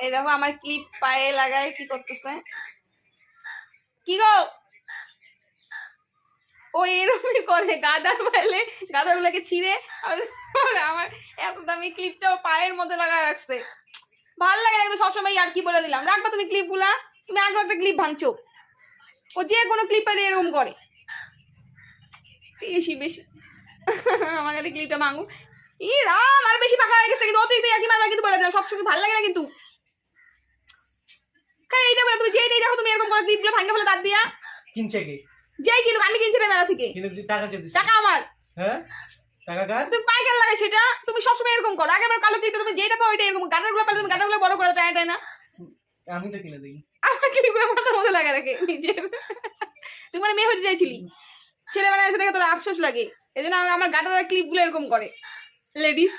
এই দেখো আমার ক্লিপ পায়ে লাগায় কি করতেছে, কি গো ও এরকমই করে, গাদার গুলাকে ছিঁড়ে আমার এত দামি ক্লিপটাও পায়ের মধ্যে লাগায় রাখছে। ভালো লাগে না কিন্তু সবসময় আর কি বলে দিলাম, রাখবা তুমি ক্লিপ গুলা, তুমি আগে একটা ক্লিপ ভাঙছো, ও যে কোনো ক্লিপ পাইলে এরকম করে, বেশি বেশি আমার খালি ক্লিপটা ভাঙু। ই রাম, আর বেশি পাকা হয়ে গেছে কিন্তু, অতিরিক্ত আর কি মারবা কিন্তু বলে দিলাম, সবসময় ভালো লাগে না কিন্তু। এইটা বলে তুমি যেই দেখো তুমি এরকম করে ক্লিপগুলো ভাঙে ফেলে দাঁত দিয়া। কিনছে কি? যেই কিনুক, আমি কিনছি মেলা থেকে। কিন্তু টাকা কে দিছে? টাকা আমার। হ্যাঁ টাকা কার? তুমি পাইকার লাগাইছো এটা, তুমি সবসময় এরকম করো, আগেবার কালো ক্লিপটা তুমি যেটা পাও ওইটা এরকম, গাটারগুলো পালে তুমি গাটারগুলো বড় করে টায় না। আমি তো কিনে দিই। আমার ক্লিপগুলো মাথার মধ্যে লাগা রাখে নিজের। তুমি মানে মেয়ে হতে চাইছিলি, ছেলেবেলা এসে দেখে তোর আফসোস লাগে, এই জন্য আমার গাটার ক্লিপগুলো এরকম করে লেডিস।